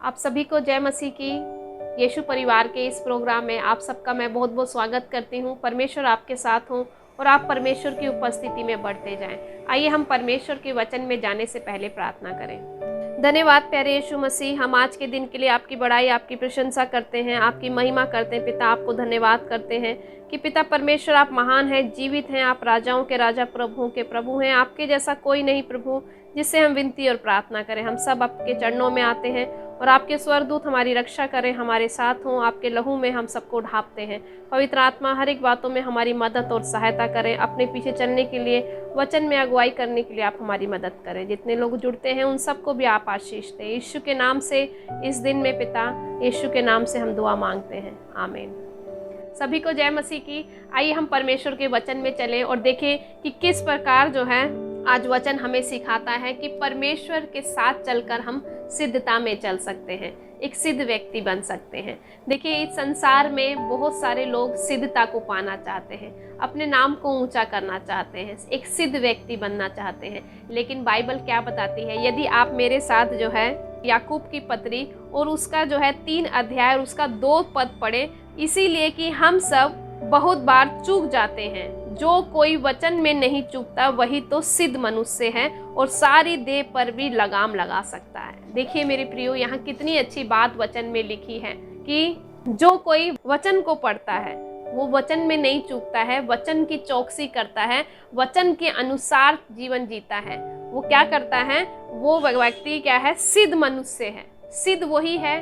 आप सभी को जय मसीह की। यीशु परिवार के इस प्रोग्राम में आप सबका मैं बहुत बहुत स्वागत करती हूँ। परमेश्वर आपके साथ हों और आप परमेश्वर की उपस्थिति में बढ़ते जाएं। आइए हम परमेश्वर के वचन में जाने से पहले प्रार्थना करें। धन्यवाद प्यारे यीशु मसीह, हम आज के दिन के लिए आपकी बड़ाई, आपकी प्रशंसा करते हैं, आपकी महिमा करते हैं। पिता, आपको धन्यवाद करते हैं कि पिता परमेश्वर आप महान हैं, जीवित हैं, आप राजाओं के राजा, प्रभुओं के प्रभु हैं। आपके जैसा कोई नहीं प्रभु, जिससे हम विनती और प्रार्थना करें। हम सब आपके चरणों में आते हैं और आपके स्वर्गदूत हमारी रक्षा करें, हमारे साथ हों। आपके लहू में हम सबको ढांपते हैं। पवित्र आत्मा हर एक बातों में हमारी मदद और सहायता करें। अपने पीछे चलने के लिए, वचन में अगुवाई करने के लिए आप हमारी मदद करें। जितने लोग जुड़ते हैं उन सबको भी आप आशीष दें। यीशु के नाम से इस दिन में पिता, यीशु के नाम से हम दुआ मांगते हैं, आमीन। सभी को जय मसीह की। आइए हम परमेश्वर के वचन में चलें और देखें कि किस प्रकार जो है आज वचन हमें सिखाता है कि परमेश्वर के साथ चलकर हम सिद्धता में चल सकते हैं, एक सिद्ध व्यक्ति बन सकते हैं। देखिए, इस संसार में बहुत सारे लोग सिद्धता को पाना चाहते हैं, अपने नाम को ऊंचा करना चाहते हैं, एक सिद्ध व्यक्ति बनना चाहते हैं। लेकिन बाइबल क्या बताती है? यदि आप मेरे साथ जो है याकूब की पत्री और उसका जो है 3 अध्याय और उसका 2 पद पढ़े, इसीलिए कि हम सब बहुत बार चूक जाते हैं। जो कोई वचन में नहीं चूकता वही तो सिद्ध मनुष्य है और सारी देह पर भी लगाम लगा सकता है। देखिए मेरे प्रियो, यहाँ कितनी अच्छी बात वचन में लिखी है कि जो कोई वचन को पढ़ता है वो वचन में नहीं चूकता है, वचन की चौकसी करता है, वचन के अनुसार जीवन जीता है। वो क्या करता है? वो व्यक्ति क्या है? सिद्ध मनुष्य है। सिद्ध वही है,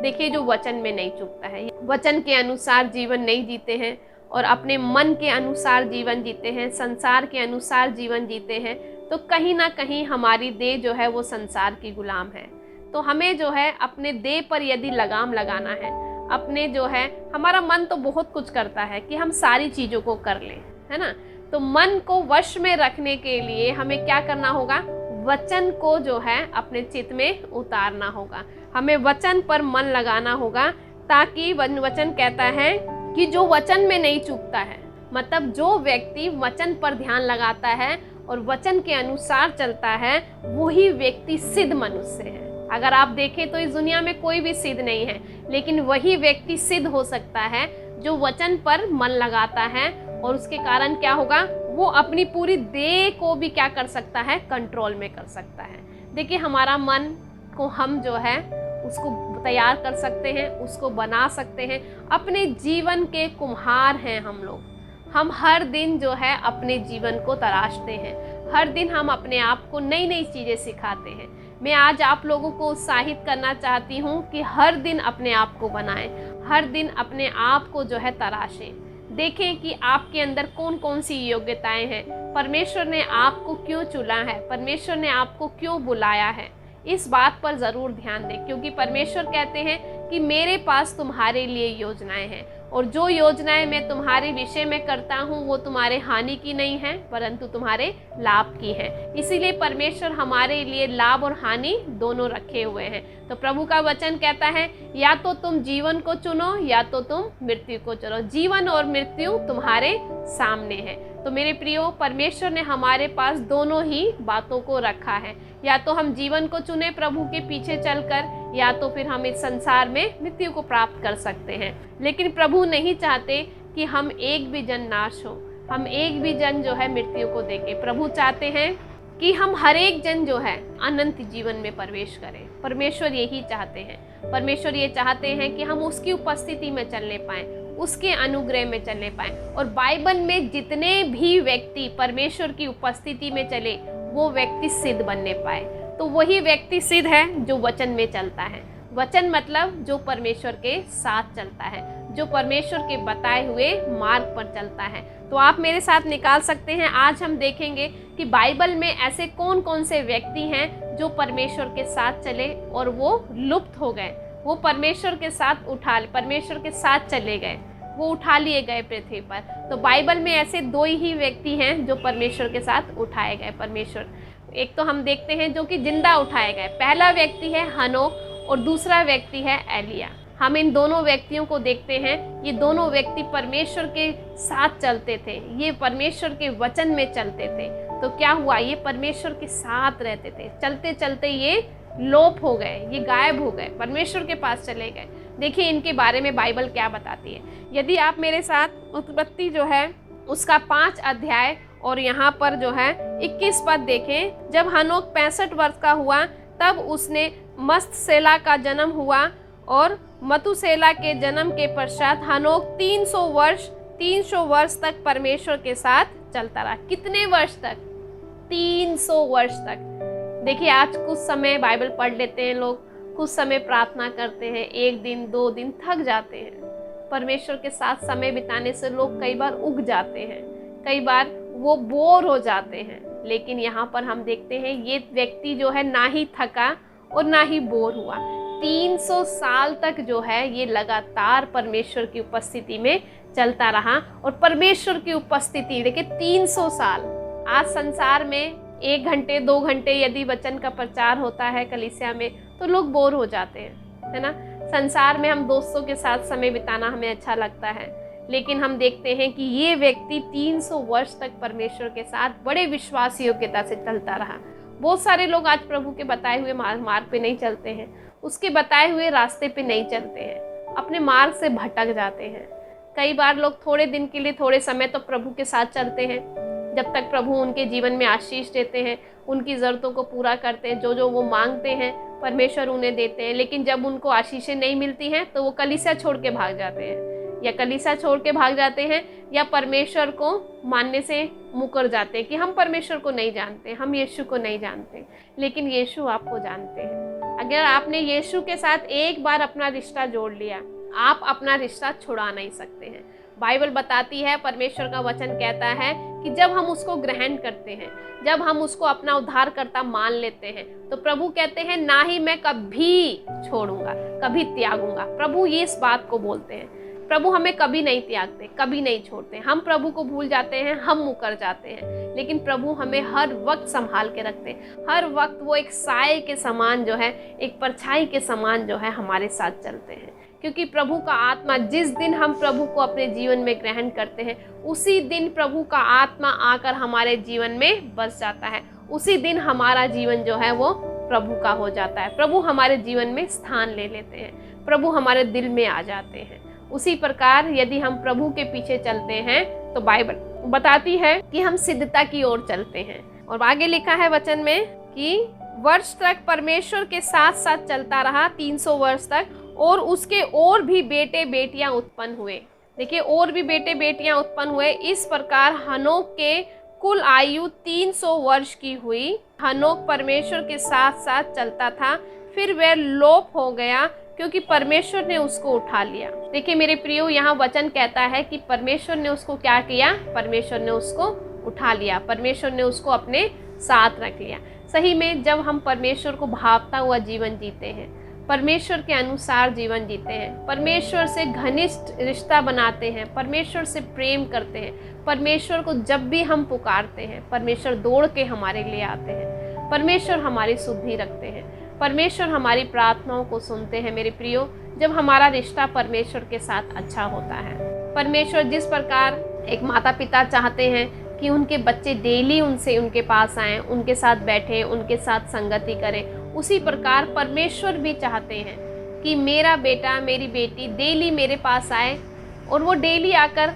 देखिए, जो वचन में नहीं चूकता है, वचन के अनुसार जीवन नहीं जीते हैं और अपने मन के अनुसार जीवन जीते हैं, संसार के अनुसार जीवन जीते हैं। तो कहीं ना कहीं हमारी देह जो है वो संसार की गुलाम है। तो हमें जो है अपने देह पर यदि लगाम लगाना है, अपने जो है, हमारा मन तो बहुत कुछ करता है कि हम सारी चीज़ों को कर लें, है ना। तो मन को वश में रखने के लिए हमें क्या करना होगा? वचन को जो है अपने चित्त में उतारना होगा। हमें वचन पर मन लगाना होगा, ताकि वचन कहता है कि जो वचन में नहीं चूकता है, मतलब जो व्यक्ति वचन पर ध्यान लगाता है और वचन के अनुसार चलता है, वही व्यक्ति सिद्ध मनुष्य है। अगर आप देखें तो इस दुनिया में कोई भी सिद्ध नहीं है, लेकिन वही व्यक्ति सिद्ध हो सकता है जो वचन पर मन लगाता है। और उसके कारण क्या होगा? वो अपनी पूरी देह को भी क्या कर सकता है? कंट्रोल में कर सकता है। देखिए, हमारा मन को हम जो है उसको तैयार कर सकते हैं, उसको बना सकते हैं। अपने जीवन के कुम्हार हैं हम लोग। हम हर दिन जो है अपने जीवन को तराशते हैं, हर दिन हम अपने आप को नई नई चीज़ें सिखाते हैं। मैं आज आप लोगों को उत्साहित करना चाहती हूँ कि हर दिन अपने आप को बनाएं, हर दिन अपने आप को जो है तराशें। देखें कि आपके अंदर कौन कौन सी योग्यताएं हैं, परमेश्वर ने आपको क्यों चुना है, परमेश्वर ने आपको क्यों बुलाया है। इस बात पर ज़रूर ध्यान दें, क्योंकि परमेश्वर कहते हैं कि मेरे पास तुम्हारे लिए योजनाएं हैं और जो योजनाएं मैं तुम्हारे विषय में करता हूं वो तुम्हारे हानि की नहीं है, परंतु तुम्हारे लाभ की है। इसीलिए परमेश्वर हमारे लिए लाभ और हानि दोनों रखे हुए हैं। तो प्रभु का वचन कहता है, या तो तुम जीवन को चुनो या तो तुम मृत्यु को चुनो। जीवन और मृत्यु तुम्हारे सामने है। तो मेरे प्रियो, परमेश्वर ने हमारे पास दोनों ही बातों को रखा है। या तो हम जीवन को चुने प्रभु के पीछे चलकर, या तो फिर हम इस संसार में मृत्यु को प्राप्त कर सकते हैं। लेकिन प्रभु नहीं चाहते कि हम एक भी जन नाश हो, हम एक भी जन जो है मृत्यु को देखे। प्रभु चाहते हैं कि हम हर एक जन जो है अनंत जीवन में प्रवेश करें। परमेश्वर यही चाहते हैं। परमेश्वर ये चाहते हैं कि हम उसकी उपस्थिति में चलने पाएं, उसके अनुग्रह में चलने पाएं। और बाइबल में जितने भी व्यक्ति परमेश्वर की उपस्थिति में चले, वो व्यक्ति सिद्ध बनने पाए। तो वही व्यक्ति सिद्ध है जो वचन में चलता है। वचन मतलब जो परमेश्वर के साथ चलता है, जो परमेश्वर के बताए हुए मार्ग पर चलता है। तो आप मेरे साथ निकाल सकते हैं। आज हम देखेंगे कि बाइबल में ऐसे कौन कौन से व्यक्ति हैं जो परमेश्वर के साथ चले और वो लुप्त हो गए, वो परमेश्वर के साथ परमेश्वर के साथ चले गए, वो उठा लिए गए पृथ्वी पर। तो बाइबल में ऐसे 2 ही व्यक्ति हैं जो परमेश्वर के साथ उठाए गए। परमेश्वर, एक तो हम देखते हैं जो कि जिंदा उठाए गए। पहला व्यक्ति है हनोक और दूसरा व्यक्ति है एलिया। हम इन दोनों व्यक्तियों को देखते हैं। ये दोनों व्यक्ति परमेश्वर के साथ चलते थे, ये परमेश्वर के वचन में चलते थे। तो क्या हुआ? ये परमेश्वर के साथ रहते थे, चलते चलते ये लोप हो गए, ये गायब हो गए, परमेश्वर के पास चले गए। देखिए इनके बारे में बाइबल क्या बताती है। यदि आप मेरे साथ उत्पत्ति जो है उसका 5 अध्याय और यहाँ पर जो है 21 पद देखें। जब हनोक 65 वर्ष का हुआ तब उसने मस्तसेला का जन्म हुआ, और मतुसेला के जन्म के पश्चात हनोक 300 वर्ष तक परमेश्वर के साथ चलता रहा। कितने वर्ष तक? 300 वर्ष तक। देखिए आज कुछ समय बाइबल पढ़ लेते हैं लोग, कुछ समय प्रार्थना करते हैं, 1 दिन 2 दिन थक जाते हैं। परमेश्वर के साथ समय बिताने से लोग कई बार उग जाते हैं, कई बार वो बोर हो जाते हैं। लेकिन यहाँ पर हम देखते हैं ये व्यक्ति जो है ना ही थका और ना ही बोर हुआ। 300 साल तक जो है ये लगातार परमेश्वर की उपस्थिति में चलता रहा। और परमेश्वर की उपस्थिति देखिए 300 साल। आज संसार में 1 घंटे 2 घंटे यदि वचन का प्रचार होता है कलीसिया में तो लोग बोर हो जाते हैं, है ना। संसार में हम दोस्तों के साथ समय बिताना हमें अच्छा लगता है, लेकिन हम देखते हैं कि ये व्यक्ति 300 वर्ष तक परमेश्वर के साथ बड़े विश्वासी योग्यता से चलता रहा। बहुत सारे लोग आज प्रभु के बताए हुए मार्ग पे नहीं चलते हैं, उसके बताए हुए रास्ते पे नहीं चलते हैं, अपने मार्ग से भटक जाते हैं। कई बार लोग थोड़े दिन के लिए थोड़े समय तो प्रभु के साथ चलते हैं, जब तक प्रभु उनके जीवन में आशीष देते हैं, उनकी ज़रूरतों को पूरा करते हैं, जो जो वो मांगते हैं परमेश्वर उन्हें देते हैं। लेकिन जब उनको आशीषें नहीं मिलती हैं तो वो कलीसिया छोड़ के भाग जाते हैं, या कलीसिया छोड़ के भाग जाते हैं, या परमेश्वर को मानने से मुकर जाते हैं कि हम परमेश्वर को नहीं जानते, हम यीशु को नहीं जानते। लेकिन यीशु आपको जानते हैं। अगर आपने यीशु के साथ एक बार अपना रिश्ता जोड़ लिया, आप अपना रिश्ता छुड़ा नहीं सकते हैं। बाइबल बताती है, परमेश्वर का वचन कहता है कि जब हम उसको ग्रहण करते हैं, जब हम उसको अपना उद्धारकर्ता मान लेते हैं, तो प्रभु कहते हैं ना ही मैं कभी छोड़ूंगा, कभी त्यागूंगा। प्रभु ये इस बात को बोलते हैं। प्रभु हमें कभी नहीं त्यागते, कभी नहीं छोड़ते। हम प्रभु को भूल जाते हैं, हम मुकर जाते हैं, लेकिन प्रभु हमें हर वक्त संभाल के रखते हैं। हर वक्त वो एक साए के समान जो है, एक परछाई के समान जो है हमारे साथ चलते हैं। क्योंकि प्रभु का आत्मा, जिस दिन हम प्रभु को अपने जीवन में ग्रहण करते हैं, उसी दिन प्रभु का आत्मा आकर हमारे जीवन में बस जाता है। उसी दिन हमारा जीवन जो है वो प्रभु का हो जाता है। प्रभु हमारे जीवन में स्थान ले लेते हैं, प्रभु हमारे दिल में आ जाते हैं। उसी प्रकार यदि हम प्रभु के पीछे चलते हैं तो बाइबल बताती है कि हम सिद्धता की ओर चलते हैं। और आगे लिखा है वचन में कि वर्ष तक परमेश्वर के साथ साथ चलता रहा, 300 वर्ष तक, और उसके और भी बेटे बेटियां उत्पन्न हुए। देखिए और भी बेटे बेटियां उत्पन्न हुए। इस प्रकार हनोक के कुल आयु 300 वर्ष की हुई। हनोक परमेश्वर के साथ साथ चलता था, फिर वह लोप हो गया क्योंकि परमेश्वर ने उसको उठा लिया। देखिए मेरे प्रियो, यहाँ वचन कहता है कि परमेश्वर ने उसको क्या किया? परमेश्वर ने उसको उठा लिया, परमेश्वर ने उसको अपने साथ रख लिया। सही में जब हम परमेश्वर को भावता हुआ जीवन जीते हैं, परमेश्वर के अनुसार जीवन जीते हैं, परमेश्वर से घनिष्ठ रिश्ता बनाते हैं, परमेश्वर से प्रेम करते हैं, परमेश्वर को जब भी हम पुकारते हैं परमेश्वर दौड़ के हमारे लिए आते हैं, परमेश्वर हमारी शुद्धि रखते हैं, परमेश्वर हमारी प्रार्थनाओं को सुनते हैं। मेरे प्रियो, जब हमारा रिश्ता परमेश्वर के साथ अच्छा होता है, परमेश्वर जिस प्रकार एक माता पिता चाहते हैं कि उनके बच्चे डेली उनके पास आएँ, उनके साथ बैठें, उनके साथ संगति करें, उसी प्रकार परमेश्वर भी चाहते हैं कि मेरा बेटा मेरी बेटी डेली मेरे पास आए और वो डेली आकर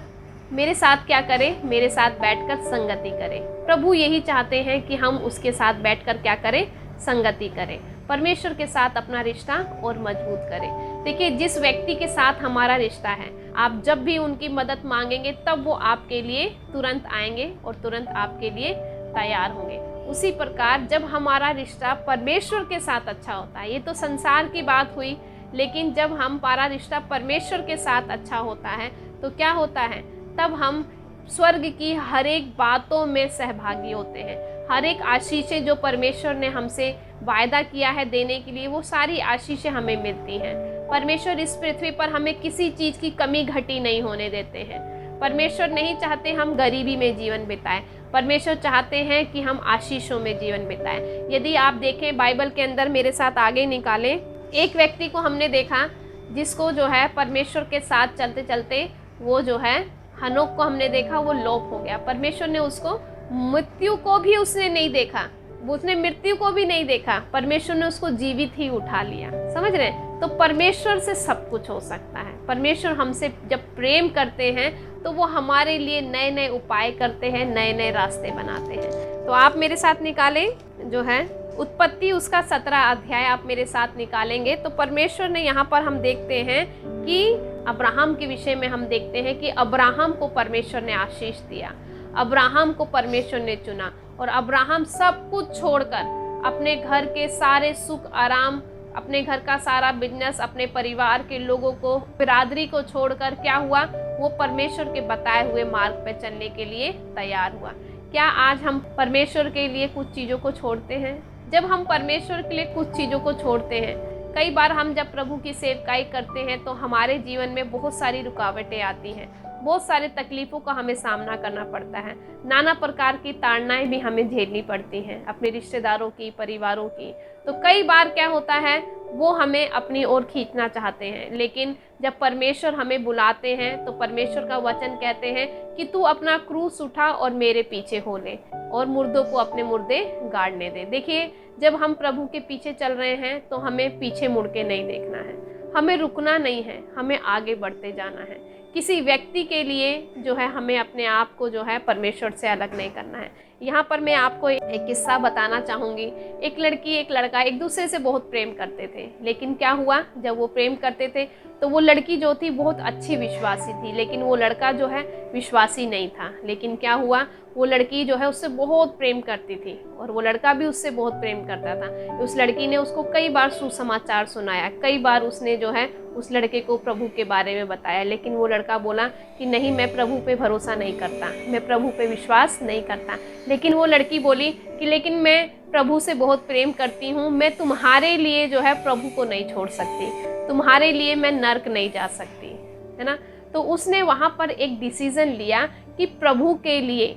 मेरे साथ क्या करे? मेरे साथ बैठकर संगति करें। प्रभु यही चाहते हैं कि हम उसके साथ बैठकर क्या करें? संगति करें, परमेश्वर के साथ अपना रिश्ता और मजबूत करें। देखिए जिस व्यक्ति के साथ हमारा रिश्ता है, आप जब भी उनकी मदद मांगेंगे तब वो आपके लिए तुरंत आएंगे और तुरंत आपके लिए तैयार होंगे। उसी प्रकार जब हमारा रिश्ता परमेश्वर के साथ अच्छा होता है, ये तो संसार की बात हुई, लेकिन जब हमारा रिश्ता परमेश्वर के साथ अच्छा होता है तो क्या होता है? तब हम स्वर्ग की हर एक बातों में सहभागी होते हैं। हर एक आशीषें जो परमेश्वर ने हमसे वायदा किया है देने के लिए, वो सारी आशीषें हमें मिलती हैं। परमेश्वर इस पृथ्वी पर हमें किसी चीज़ की कमी घटी नहीं होने देते हैं। परमेश्वर नहीं चाहते हम गरीबी में जीवन बिताएं, परमेश्वर चाहते हैं कि हम आशीषों में जीवन बिताएं। यदि आप देखें बाइबल के अंदर, मेरे साथ आगे निकालें, एक व्यक्ति को हमने देखा जिसको जो है परमेश्वर के साथ चलते चलते वो जो है हनोक को हमने देखा, वो लोप हो गया। परमेश्वर ने उसको, मृत्यु को भी उसने नहीं देखा, वो उसने मृत्यु को भी नहीं देखा, परमेश्वर ने उसको जीवित ही उठा लिया। समझ रहे हैं? तो परमेश्वर से सब कुछ हो सकता है। परमेश्वर हमसे जब प्रेम करते हैं तो वो हमारे लिए नए नए उपाय करते हैं, नए नए रास्ते बनाते हैं। तो आप मेरे साथ निकालें जो है उत्पत्ति उसका 17 अध्याय आप मेरे साथ निकालेंगे। तो परमेश्वर ने यहाँ पर हम देखते हैं कि अब्राहम के विषय में हम देखते हैं कि अब्राहम को परमेश्वर ने आशीष दिया, अब्राहम को परमेश्वर ने चुना, और अब्राहम सब कुछ छोड़कर अपने घर के सारे सुख आराम, अपने घर का सारा बिजनेस, अपने परिवार के लोगों को, बिरादरी को छोड़कर क्या हुआ, वो परमेश्वर के बताए हुए मार्ग पे चलने के लिए तैयार हुआ। क्या आज हम परमेश्वर के लिए कुछ चीज़ों को छोड़ते हैं? जब हम परमेश्वर के लिए कुछ चीज़ों को छोड़ते हैं, कई बार हम जब प्रभु की सेवकाई करते हैं तो हमारे जीवन में बहुत सारी रुकावटें आती हैं, बहुत सारे तकलीफ़ों का हमें सामना करना पड़ता है, नाना प्रकार की ताड़नाएं भी हमें झेलनी पड़ती हैं, अपने रिश्तेदारों की, परिवारों की। तो कई बार क्या होता है, वो हमें अपनी ओर खींचना चाहते हैं, लेकिन जब परमेश्वर हमें बुलाते हैं तो परमेश्वर का वचन कहते हैं कि तू अपना क्रूस उठा और मेरे पीछे हो ले, और मुर्दों को अपने मुर्दे गाड़ने दे। देखिए, जब हम प्रभु के पीछे चल रहे हैं तो हमें पीछे मुड़ के नहीं देखना है, हमें रुकना नहीं है, हमें आगे बढ़ते जाना है। किसी व्यक्ति के लिए जो है हमें अपने आप को जो है परमेश्वर से अलग नहीं करना है। यहाँ पर मैं आपको एक किस्सा बताना चाहूँगी। एक लड़की एक लड़का एक दूसरे से बहुत प्रेम करते थे, लेकिन क्या हुआ, जब वो प्रेम करते थे तो वो लड़की जो थी बहुत अच्छी विश्वासी थी, लेकिन वो लड़का जो है विश्वासी नहीं था। लेकिन क्या हुआ, वो लड़की जो है उससे बहुत प्रेम करती थी और वो लड़का भी उससे बहुत प्रेम करता था। उस लड़की ने उसको कई बार सुसमाचार सुनाया, कई बार उसने जो है उस लड़के को प्रभु के बारे में बताया, लेकिन वो लड़का बोला कि नहीं, मैं प्रभु पे भरोसा नहीं करता, मैं प्रभु पे विश्वास नहीं करता। लेकिन वो लड़की बोली कि लेकिन मैं प्रभु से बहुत प्रेम करती हूँ, मैं तुम्हारे लिए जो है प्रभु को नहीं छोड़ सकती, तुम्हारे लिए मैं नर्क नहीं जा सकती, है ना। तो उसने वहाँ पर एक डिसीजन लिया कि प्रभु के लिए,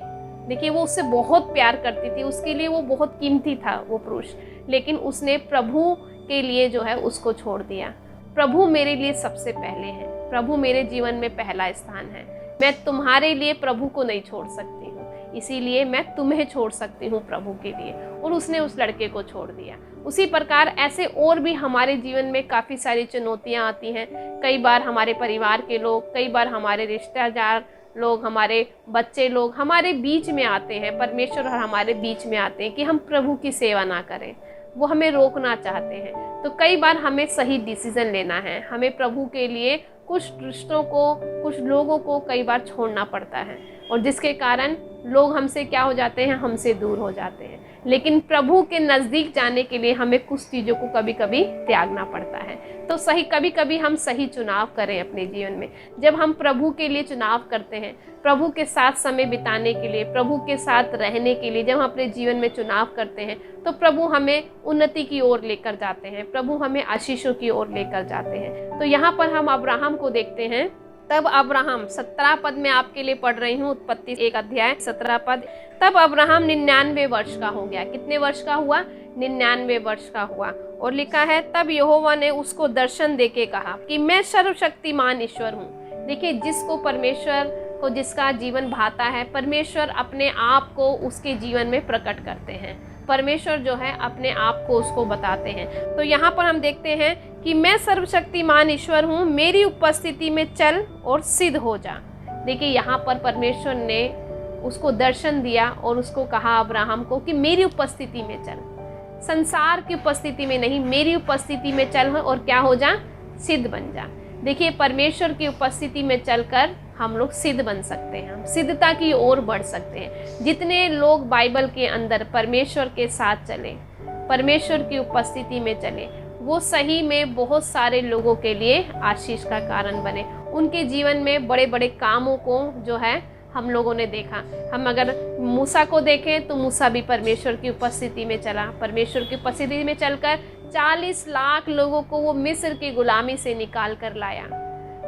देखिए वो उससे बहुत प्यार करती थी, उसके लिए वो बहुत कीमती था वो पुरुष, लेकिन उसने प्रभु के लिए जो है उसको छोड़ दिया। प्रभु मेरे लिए सबसे पहले है, प्रभु मेरे जीवन में पहला स्थान है, मैं तुम्हारे लिए प्रभु को नहीं छोड़ सकती हूँ, इसीलिए मैं तुम्हें छोड़ सकती हूँ प्रभु के लिए। और उसने उस लड़के को छोड़ दिया। उसी प्रकार ऐसे और भी हमारे जीवन में काफ़ी सारी चुनौतियाँ आती हैं। कई बार हमारे परिवार के लोग, कई बार हमारे रिश्तेदार लोग, हमारे बच्चे लोग हमारे बीच में आते हैं, परमेश्वर और हमारे बीच में आते हैं कि हम प्रभु की सेवा ना करें, वो हमें रोकना चाहते हैं। तो कई बार हमें सही डिसीजन लेना है, हमें प्रभु के लिए कुछ रिश्तों को, कुछ लोगों को कई बार छोड़ना पड़ता है, और जिसके कारण लोग हमसे क्या हो जाते हैं, हमसे दूर हो जाते हैं। लेकिन प्रभु के नज़दीक जाने के लिए हमें कुछ चीज़ों को कभी कभी त्यागना पड़ता है। तो सही, कभी कभी हम सही चुनाव करें अपने जीवन में। जब हम प्रभु के लिए चुनाव करते हैं, प्रभु के साथ समय बिताने के लिए, प्रभु के साथ रहने के लिए जब हम अपने जीवन में चुनाव करते हैं, तो प्रभु हमें उन्नति की ओर लेकर जाते हैं, प्रभु हमें आशीषों की ओर लेकर जाते हैं। तो यहाँ पर हम अब्राहम को देखते हैं। तब अब्राहम, 17 पद में आपके लिए पढ़ रही हूँ, उत्पत्ति 1 अध्याय 17 पद। तब अब्राहम 99 वर्ष का हो गया। कितने वर्ष का हुआ? 99 वर्ष का हुआ। और लिखा है, तब यहोवा ने उसको दर्शन देके कहा कि मैं सर्वशक्तिमान ईश्वर हूँ। देखिए, जिसको परमेश्वर को, जिसका जीवन भाता है, परमेश्वर अपने आप को उसके जीवन में प्रकट करते हैं। परमेश्वर जो है अपने आप को उसको बताते हैं। तो यहाँ पर हम देखते हैं कि मैं सर्वशक्तिमान ईश्वर हूँ, मेरी उपस्थिति में चल और सिद्ध हो जा। देखिए, यहाँ पर परमेश्वर ने उसको दर्शन दिया और उसको कहा अब्राहम को कि मेरी उपस्थिति में चल, संसार की उपस्थिति में नहीं, मेरी उपस्थिति में चल और क्या हो जा, सिद्ध बन जा। देखिए, परमेश्वर की उपस्थिति में चलकर हम लोग सिद्ध बन सकते हैं, हम सिद्धता की ओर बढ़ सकते हैं। जितने लोग बाइबल के अंदर परमेश्वर के साथ चले, परमेश्वर की उपस्थिति में चले, वो सही में बहुत सारे लोगों के लिए आशीष का कारण बने। उनके जीवन में बड़े बड़े कामों को जो है हम लोगों ने देखा। हम अगर मूसा को देखें तो मूसा भी परमेश्वर की उपस्थिति में चला, परमेश्वर की उपस्थिति में चलकर 40 लाख लोगों को वो मिस्र की गुलामी से निकाल कर लाया।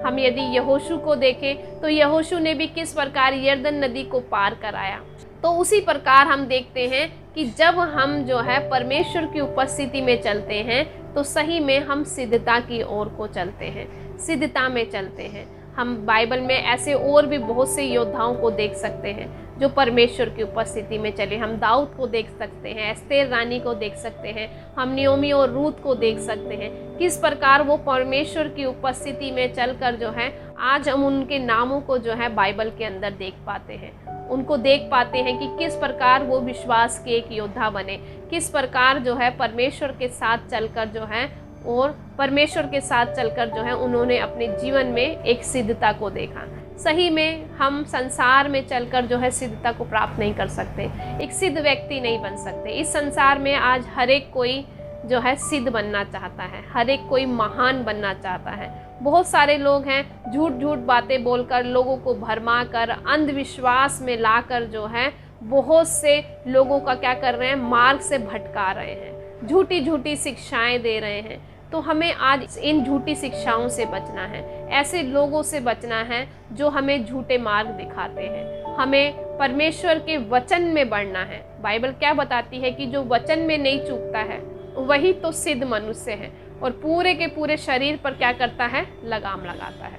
हम यदि यहोशू को देखें तो यहोशू ने भी किस प्रकार यरदन नदी को पार कराया। तो उसी प्रकार हम देखते हैं कि जब हम जो है परमेश्वर की उपस्थिति में चलते हैं तो सही में हम सिद्धता की ओर को चलते हैं, सिद्धता में चलते हैं। हम बाइबल में ऐसे और भी बहुत से योद्धाओं को देख सकते हैं जो परमेश्वर की उपस्थिति में चले। हम दाऊद को देख सकते हैं, एस्तेर रानी को देख सकते हैं, हम नियोमी और रूत को देख सकते हैं, किस प्रकार वो परमेश्वर की उपस्थिति में चलकर जो है आज हम उनके नामों को जो है बाइबल के अंदर देख पाते हैं। उनको देख पाते हैं कि किस प्रकार वो विश्वास के एक योद्धा बने, किस प्रकार जो है परमेश्वर के साथ चलकर जो है और परमेश्वर के साथ चलकर जो है उन्होंने अपने जीवन में एक सिद्धता को देखा। सही में हम संसार में चलकर जो है सिद्धता को प्राप्त नहीं कर सकते, एक सिद्ध व्यक्ति नहीं बन सकते। इस संसार में आज हर एक कोई जो है सिद्ध बनना चाहता है, हर एक कोई महान बनना चाहता है। बहुत सारे लोग हैं झूठ झूठ बातें बोलकर लोगों को भरमा कर अंधविश्वास में लाकर जो है बहुत से लोगों का क्या कर रहे हैं, मार्ग से भटका रहे हैं, झूठी झूठी शिक्षाएं दे रहे हैं। तो हमें आज इन झूठी शिक्षाओं से बचना है, ऐसे लोगों से बचना है जो हमें झूठे मार्ग दिखाते हैं। हमें परमेश्वर के वचन में बढ़ना है। बाइबल क्या बताती है कि जो वचन में नहीं चूकता है वही तो सिद्ध मनुष्य है और पूरे के पूरे शरीर पर क्या करता है, लगाम लगाता है।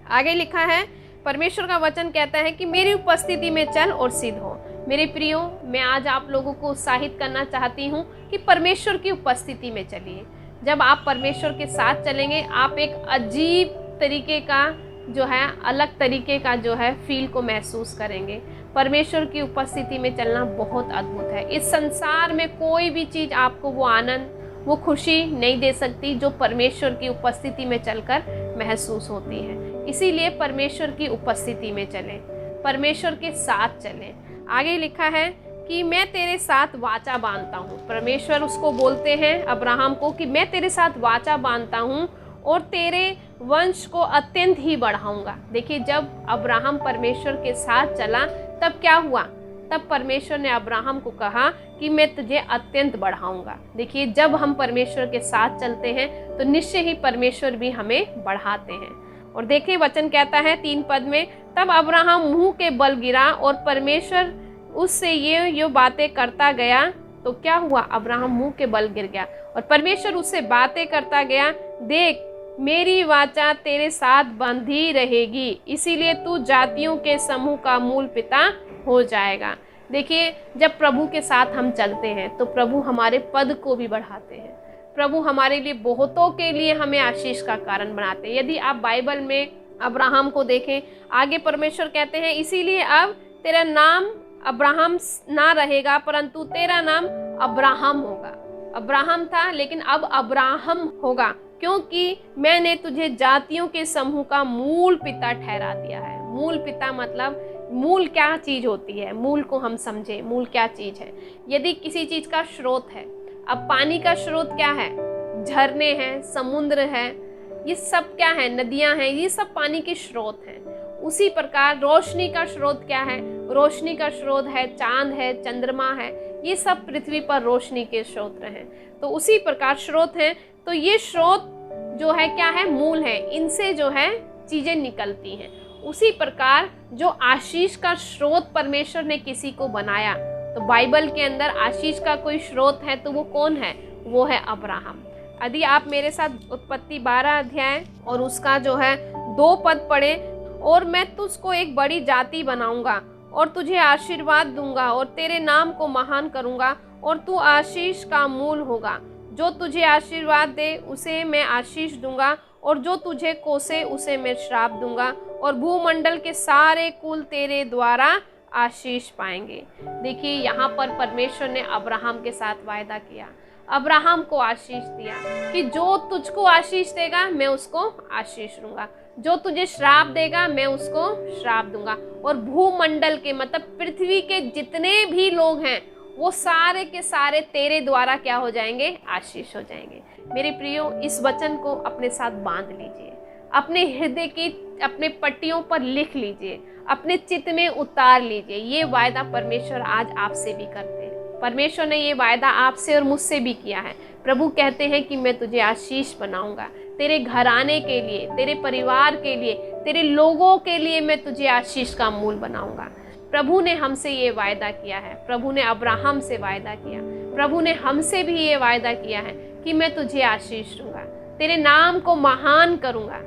आगे लिखा है, परमेश्वर का वचन कहता है कि मेरी उपस्थिति में चल और सिद्ध हो। मेरे प्रियो, मैं आज आप लोगों को उत्साहित करना चाहती हूँ कि परमेश्वर की उपस्थिति में चलिए। जब आप परमेश्वर के साथ चलेंगे आप एक अजीब तरीके का जो है, अलग तरीके का जो है फील को महसूस करेंगे। परमेश्वर की उपस्थिति में चलना बहुत अद्भुत है। इस संसार में कोई भी चीज़ आपको वो आनंद, वो खुशी नहीं दे सकती जो परमेश्वर की उपस्थिति में चलकर महसूस होती है। इसीलिए परमेश्वर की उपस्थिति में चलें, परमेश्वर के साथ चलें। आगे लिखा है कि मैं तेरे साथ वाचा बांधता हूँ। परमेश्वर उसको बोलते हैं अब्राहम को कि मैं तेरे साथ वाचा बांधता हूँ और तेरे वंश को अत्यंत ही बढ़ाऊंगा। देखिए, जब अब्राहम परमेश्वर के साथ चला तब क्या हुआ, तब परमेश्वर ने अब्राहम को कहा कि मैं तुझे अत्यंत बढ़ाऊंगा। देखिए, जब हम परमेश्वर के साथ चलते हैं तो निश्चय ही परमेश्वर भी हमें बढ़ाते हैं। और देखिए वचन कहता है 3 पद में, तब अब्राहम मुंह के बल गिरा और परमेश्वर उससे ये बातें करता गया। तो क्या हुआ, अब्राहम मुंह के बल गिर गया और परमेश्वर उससे बातें करता गया, देख मेरी वाचा तेरे साथ बंधी रहेगी, इसीलिए तू जातियों के समूह का मूल पिता हो जाएगा। देखिए, जब प्रभु के साथ हम चलते हैं तो प्रभु हमारे पद को भी बढ़ाते हैं। प्रभु हमारे लिए बहुतों के लिए हमें आशीष का कारण बनाते हैं। यदि आप बाइबल में अब्राहम को देखें, आगे परमेश्वर कहते हैं इसीलिए अब तेरा नाम अब्राहम ना रहेगा परंतु तेरा नाम अब्राहम होगा। अब्राहम था लेकिन अब अब्राहम होगा, क्योंकि मैंने तुझे जातियों के समूह का मूल पिता ठहरा दिया है। मूल पिता मतलब मूल क्या चीज होती है, मूल को हम समझे, मूल क्या चीज है। यदि किसी चीज का स्रोत है, अब पानी का स्रोत क्या है, झरने हैं, समुद्र है, ये सब क्या है, नदियां हैं, ये सब पानी के स्रोत हैं। उसी प्रकार रोशनी का स्रोत क्या है, रोशनी का स्रोत है चांद है, चंद्रमा है, ये सब पृथ्वी पर रोशनी के स्रोत हैं। तो उसी प्रकार स्रोत हैं। तो ये स्रोत जो है क्या है, मूल है, इनसे जो है चीजें निकलती हैं। उसी प्रकार जो आशीष का स्रोत परमेश्वर ने किसी को बनाया, तो बाइबल के अंदर आशीष का कोई स्रोत है तो वो कौन है, वो है अब्राहम। यदि आप मेरे साथ उत्पत्ति 12 अध्याय और उसका जो है 2 पद पढ़े, और मैं तुझको एक बड़ी जाति बनाऊंगा और तुझे आशीर्वाद दूंगा और तेरे नाम को महान करूंगा और तू आशीष का मूल होगा। जो तुझे आशीर्वाद दे उसे मैं आशीष दूंगा और जो तुझे कोसे उसे मैं श्राप दूंगा और भूमंडल के सारे कुल तेरे द्वारा आशीष पाएंगे। देखिए, यहाँ पर परमेश्वर ने अब्राहम के साथ वायदा किया, अब्राहम को आशीष दिया कि जो तुझको आशीष देगा मैं उसको आशीष दूंगा, जो तुझे श्राप देगा मैं उसको श्राप दूंगा। और भूमंडल के मतलब पृथ्वी के जितने भी लोग हैं वो सारे के सारे तेरे द्वारा क्या हो जाएंगे, आशीष हो जाएंगे। मेरे प्रियो, इस वचन को अपने साथ बांध लीजिए, अपने हृदय की अपने पट्टियों पर लिख लीजिए, अपने चित्त में उतार लीजिए। ये वायदा परमेश्वर आज आपसे भी करते हैं। परमेश्वर ने ये वायदा आपसे और मुझसे भी किया है। प्रभु कहते हैं कि मैं तुझे आशीष बनाऊंगा, तेरे घराने के लिए, तेरे परिवार के लिए, तेरे लोगों के लिए मैं तुझे आशीष का मूल बनाऊंगा। प्रभु ने हमसे ये वायदा किया है, प्रभु ने अब्राहम से वायदा किया, प्रभु ने हमसे भी ये वायदा किया है कि मैं तुझे आशीष दूंगा, तेरे नाम को महान करूंगा।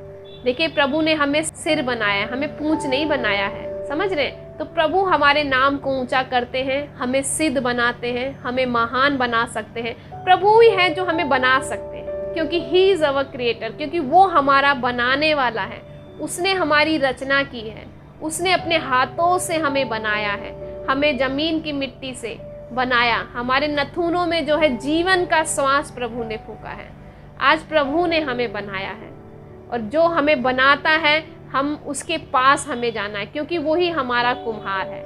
देखिए, प्रभु ने हमें सिर बनाया, हमें पूंछ नहीं बनाया है। समझ रहे हैं? तो प्रभु हमारे नाम को ऊंचा करते हैं, हमें सिद्ध बनाते हैं, हमें महान बना सकते हैं। प्रभु ही है जो हमें बना सकते हैं, क्योंकि ही इज़ अवर क्रिएटर, क्योंकि वो हमारा बनाने वाला है। उसने हमारी रचना की है, उसने अपने हाथों से हमें बनाया है, हमें ज़मीन की मिट्टी से बनाया। हमारे नथुनों में जो है जीवन का श्वास प्रभु ने फूंका है। आज प्रभु ने हमें बनाया है, और जो हमें बनाता है हम उसके पास हमें जाना है, क्योंकि वो ही हमारा कुम्हार है।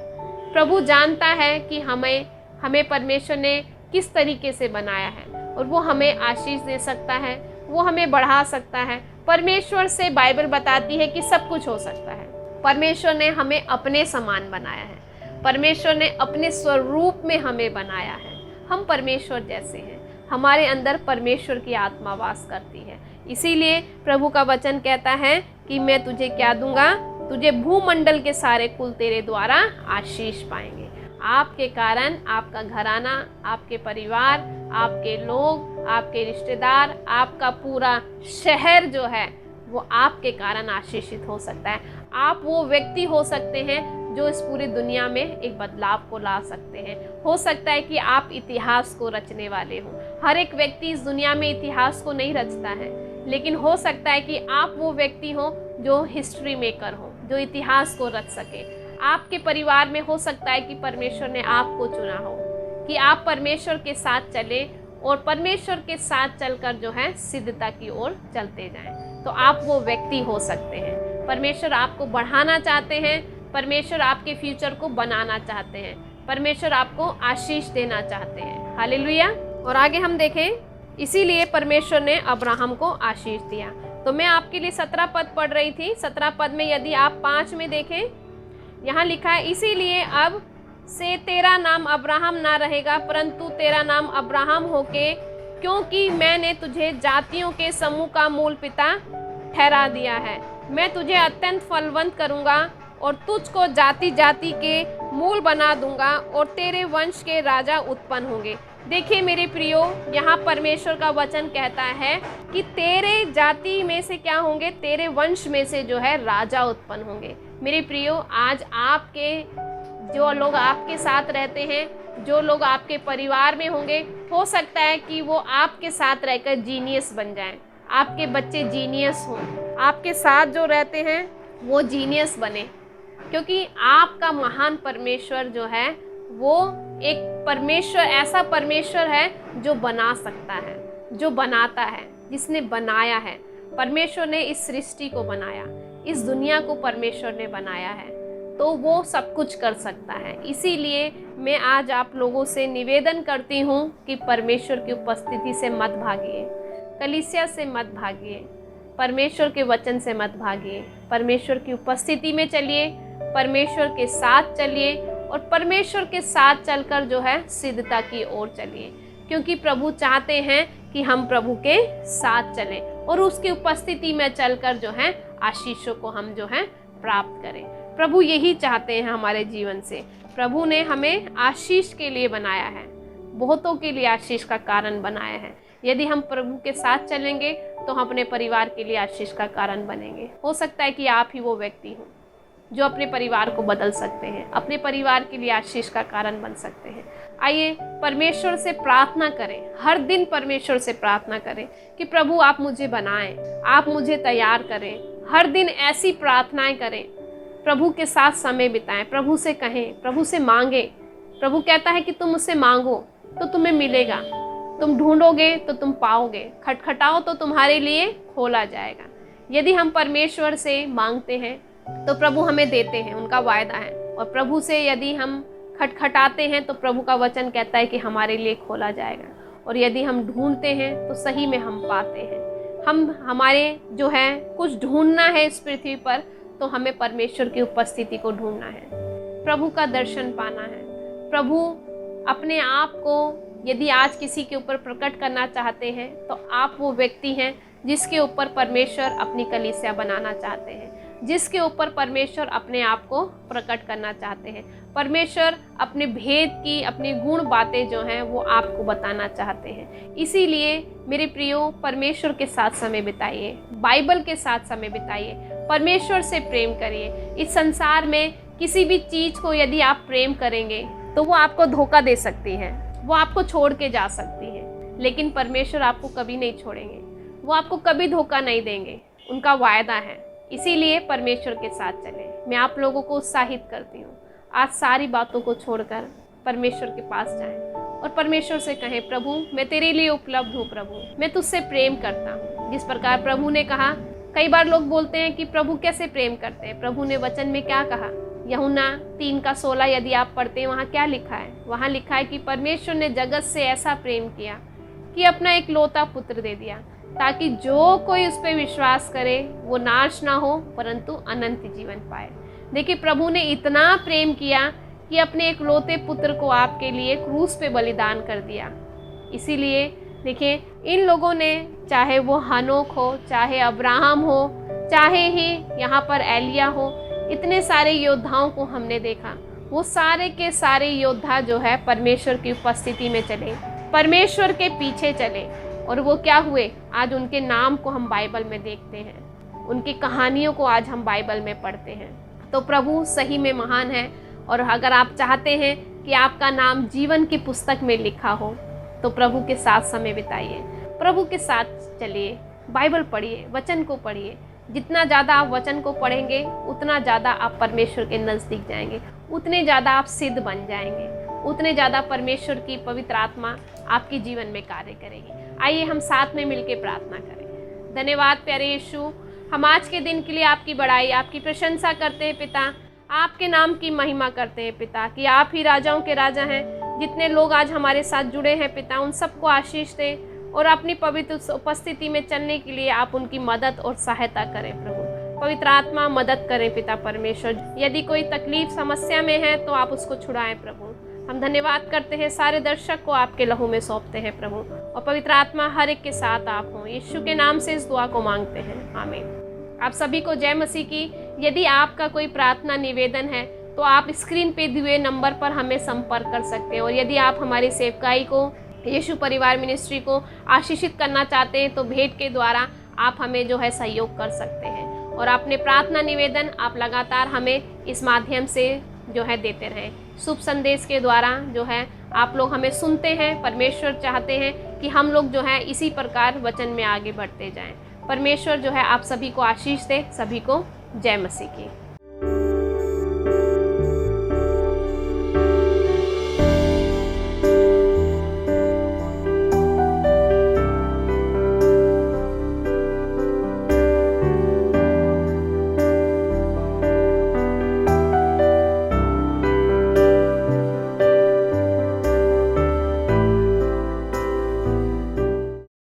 प्रभु जानता है कि हमें परमेश्वर ने किस तरीके से बनाया है, और वो हमें आशीष दे सकता है, वो हमें बढ़ा सकता है। परमेश्वर से बाइबल बताती है कि सब कुछ हो सकता है। परमेश्वर ने हमें अपने समान बनाया है, परमेश्वर ने अपने स्वरूप में हमें बनाया है। हम परमेश्वर जैसे हैं, हमारे अंदर परमेश्वर की आत्मा वास करती है। इसीलिए प्रभु का वचन कहता है कि मैं तुझे क्या दूंगा, तुझे भूमंडल के सारे कुल तेरे द्वारा आशीष पाएंगे। आपके कारण आपका घराना, आपके परिवार, आपके लोग, आपके रिश्तेदार, आपका पूरा शहर जो है वो आपके कारण आशीषित हो सकता है। आप वो व्यक्ति हो सकते हैं जो इस पूरी दुनिया में एक बदलाव को ला सकते हैं। हो सकता है कि आप इतिहास को रचने वाले हो। हर एक व्यक्ति इस दुनिया में इतिहास को नहीं रचता है, लेकिन हो सकता है कि आप वो व्यक्ति हो जो हिस्ट्री मेकर हो, जो इतिहास को रच सके। आपके परिवार में हो सकता है कि परमेश्वर ने आपको चुना हो कि आप परमेश्वर के साथ चले, और परमेश्वर के साथ चलकर जो है सिद्धता की ओर चलते जाएं। तो आप वो व्यक्ति हो सकते हैं। परमेश्वर आपको बढ़ाना चाहते हैं, परमेश्वर आपके फ्यूचर को बनाना चाहते हैं, परमेश्वर आपको आशीष देना चाहते हैं। हालेलुया। और आगे हम देखें, इसीलिए परमेश्वर ने अब्राहम को आशीष दिया। तो मैं आपके लिए 17 पद पढ़ रही थी। 17 पद में यदि आप 5 में देखें, यहाँ लिखा है, इसीलिए अब से तेरा नाम अब्राहम ना रहेगा, परंतु तेरा नाम अब्राहम होके, क्योंकि मैंने तुझे जातियों के समूह का मूल पिता ठहरा दिया है। मैं तुझे अत्यंत फलवंत करूँगा और तुझको जाति जाति के मूल बना दूंगा, और तेरे वंश के राजा उत्पन्न होंगे। देखिए मेरे प्रियो, यहाँ परमेश्वर का वचन कहता है कि तेरे जाति में से क्या होंगे, तेरे वंश में से जो है राजा उत्पन्न होंगे। मेरे प्रियो, आज आपके जो लोग आपके साथ रहते हैं, जो लोग आपके परिवार में होंगे, हो सकता है कि वो आपके साथ रहकर जीनियस बन जाएं। आपके बच्चे जीनियस हों, आपके साथ जो रहते हैं वो जीनियस बने, क्योंकि आपका महान परमेश्वर जो है वो एक परमेश्वर, ऐसा परमेश्वर है जो बना सकता है, जो बनाता है, जिसने बनाया है। परमेश्वर ने इस सृष्टि को बनाया, इस दुनिया को परमेश्वर ने बनाया है, तो वो सब कुछ कर सकता है। इसीलिए मैं आज आप लोगों से निवेदन करती हूँ कि परमेश्वर की उपस्थिति से मत भागिए, कलीसिया से मत भागिए, परमेश्वर के वचन से मत भागिए। परमेश्वर की उपस्थिति में चलिए, परमेश्वर के साथ चलिए, और परमेश्वर के साथ चलकर जो है सिद्धता की ओर चलिए, क्योंकि प्रभु चाहते हैं कि हम प्रभु के साथ चलें और उसकी उपस्थिति में चलकर जो है आशीषों को हम जो है प्राप्त करें। प्रभु यही चाहते हैं हमारे जीवन से। प्रभु ने हमें आशीष के लिए बनाया है, बहुतों के लिए आशीष का कारण बनाया है। यदि हम प्रभु के साथ चलेंगे तो हम अपने परिवार के लिए आशीष का कारण बनेंगे। हो सकता है कि आप ही वो व्यक्ति हो जो अपने परिवार को बदल सकते हैं, अपने परिवार के लिए आशीष का कारण बन सकते हैं। आइए परमेश्वर से प्रार्थना करें, हर दिन परमेश्वर से प्रार्थना करें कि प्रभु आप मुझे बनाएं, आप मुझे तैयार करें। हर दिन ऐसी प्रार्थनाएं करें, प्रभु के साथ समय बिताएं, प्रभु से कहें, प्रभु से मांगें। प्रभु कहता है कि तुम मुझसे मांगो तो तुम्हें मिलेगा, तुम ढूंढोगे तो तुम पाओगे, खटखटाओ तो तुम्हारे लिए खोला जाएगा। यदि हम परमेश्वर से मांगते हैं तो प्रभु हमें देते हैं, उनका वायदा है। और प्रभु से यदि हम खटखटाते हैं तो प्रभु का वचन कहता है कि हमारे लिए खोला जाएगा। और यदि हम ढूंढते हैं तो सही में हम पाते हैं। हमारे जो है कुछ ढूंढना है इस पृथ्वी पर, तो हमें परमेश्वर की उपस्थिति को ढूंढना है, प्रभु का दर्शन पाना है। प्रभु अपने आप को यदि आज किसी के ऊपर प्रकट करना चाहते हैं तो आप वो व्यक्ति हैं जिसके ऊपर परमेश्वर अपनी कलीसिया बनाना चाहते हैं, जिसके ऊपर परमेश्वर अपने आप को प्रकट करना चाहते हैं। परमेश्वर अपने भेद की, अपनी गुण बातें जो हैं वो आपको बताना चाहते हैं। इसीलिए मेरे प्रियो, परमेश्वर के साथ समय बिताइए, बाइबल के साथ समय बिताइए, परमेश्वर से प्रेम करिए। इस संसार में किसी भी चीज़ को यदि आप प्रेम करेंगे तो वो आपको धोखा दे सकती है, वो आपको छोड़ के जा सकती है, लेकिन परमेश्वर आपको कभी नहीं छोड़ेंगे, वो आपको कभी धोखा नहीं देंगे, उनका वायदा है। इसीलिए परमेश्वर के साथ चलें। मैं आप लोगों को उत्साहित करती हूँ, आज सारी बातों को छोड़कर परमेश्वर के पास जाएं और परमेश्वर से कहें, प्रभु मैं तेरे लिए उपलब्ध हूँ, प्रभु मैं तुझसे प्रेम करता हूँ। जिस प्रकार प्रभु ने कहा, कई बार लोग बोलते हैं कि प्रभु कैसे प्रेम करते हैं। प्रभु ने वचन में क्या कहा, यूहन्ना 3:16 यदि आप पढ़ते हैं, वहाँ क्या लिखा है? वहाँ लिखा है कि परमेश्वर ने जगत से ऐसा प्रेम किया कि अपना एक लौता पुत्र दे दिया, ताकि जो कोई उस पर विश्वास करे वो नाश ना हो परंतु अनंत जीवन पाए। देखिए, प्रभु ने इतना प्रेम किया कि अपने एक लौते पुत्र को आपके लिए क्रूस पे बलिदान कर दिया। इसीलिए देखिए, इन लोगों ने, चाहे वो हनोक हो, चाहे अब्राहम हो, चाहे ही यहाँ पर एलिया हो, इतने सारे योद्धाओं को हमने देखा, वो सारे के सारे योद्धा जो है परमेश्वर की उपस्थिति में चले, परमेश्वर के पीछे चले, और वो क्या हुए? आज उनके नाम को हम बाइबल में देखते हैं, उनकी कहानियों को आज हम बाइबल में पढ़ते हैं। तो प्रभु सही में महान है, और अगर आप चाहते हैं कि आपका नाम जीवन की पुस्तक में लिखा हो तो प्रभु के साथ समय बिताइए, प्रभु के साथ चलिए, बाइबल पढ़िए, वचन को पढ़िए। जितना ज़्यादा आप वचन को पढ़ेंगे उतना ज़्यादा आप परमेश्वर के नज़दीक जाएंगे, उतने ज़्यादा आप सिद्ध बन जाएंगे, उतने ज़्यादा परमेश्वर की पवित्र आत्मा आपके जीवन में कार्य करेगी। आइए हम साथ में मिलकर प्रार्थना करें। धन्यवाद प्यारे यीशु, हम आज के दिन के लिए आपकी बड़ाई, आपकी प्रशंसा करते हैं पिता, आपके नाम की महिमा करते हैं पिता, कि आप ही राजाओं के राजा हैं। जितने लोग आज हमारे साथ जुड़े हैं पिता, उन सबको आशीष दें और अपनी पवित्र उपस्थिति में चलने के लिए आप उनकी मदद और सहायता करें प्रभु। पवित्र आत्मा मदद करें पिता परमेश्वर। यदि कोई तकलीफ समस्या में है तो आप उसको छुड़ाएं प्रभु। हम धन्यवाद करते हैं, सारे दर्शक को आपके लहू में सौंपते हैं प्रभु, और पवित्र आत्मा हर एक के साथ आप हों। यीशु के नाम से इस दुआ को मांगते हैं, आमीन। आप सभी को जय मसीह की। यदि आपका कोई प्रार्थना निवेदन है तो आप स्क्रीन पे दिए नंबर पर हमें संपर्क कर सकते हैं, और यदि आप हमारी सेवकाई को, यीशु परिवार मिनिस्ट्री को आशीषित करना चाहते हैं तो भेंट के द्वारा आप हमें जो है सहयोग कर सकते हैं, और अपने प्रार्थना निवेदन आप लगातार हमें इस माध्यम से जो है देते रहें। शुभ संदेश के द्वारा जो है आप लोग हमें सुनते हैं। परमेश्वर चाहते हैं कि हम लोग जो है इसी प्रकार वचन में आगे बढ़ते जाएं। परमेश्वर जो है आप सभी को आशीष दे। सभी को जय मसीह की।